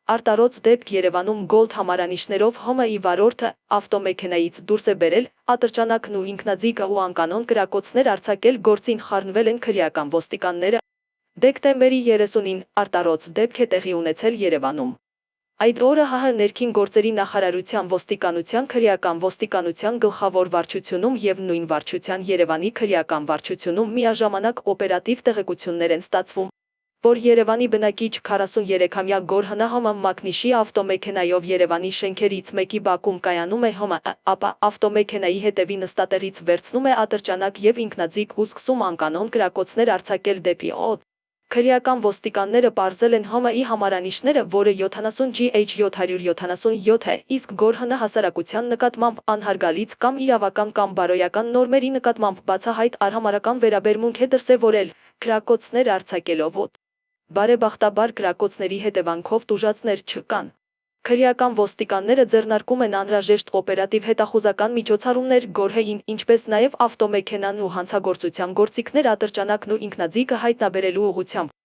Արտարոց դեպք Երևանում Gold համարանիշներով ՀՄ-ի վարորդը ավտոմեքենայից դուրս է բերել ատրճանակն ու ինքնաձիգը ու անկանոն կրակոցներ արձակել գործին խառնվել են քրեական ոստիկանները։ Դեկտեմբերի 30-ին արտարոց դեպք է տեղի ունեցել Երևանում։ Այդ օրը ՀՀ ներքին գործերի նախարարության ոստիկանության քրեական ոստիկանության գլխավոր վարչությունում եւ նույն վարչության Երևանի քրեական վարչությունում միաժամանակ օպերատիվ տեղեկություններ են ստացվում, որ Երևանի բնակիչ 43-ամյա Գորհն ՀՄ մակնիշի ավտոմեքենայով Երևանի շենքերից մեկի բակում կայանում է ՀՄ, ապա ավտոմեքենայի հետևի նստատեղից վերցնում է ատրճանակ եւ ինքնաձիգ ու սկսում անկանոն կրակոցներ արձակել դեպի օդ։ Քրեական ոստիկանները պարզել են ՀՄ-ի համարանիշները, որը 70GH777 է, իսկ Գորհն հասարակության նկատմամբ անհարգալից կամ իրավական կամ բարոյական նորմերի նկատմամբ բացահայտ արհամարհական վերաբերմունք է դրսևորել կրակոցներ արձակելով օդ։ Բարեբախտաբար կրակոցների հետևանքով տուժածներ չկան։ Քրեական ոստիկանները ձեռնարկում են անհրաժեշտ օպերատիվ հետախուզական միջոցառումներ Գորհեին, ինչպես նաև ավտոմեքենան ու հանցագործության գործիքներ ատրճանակն ու ինքնաձիգը հայտնաբերելու ուղղությամբ։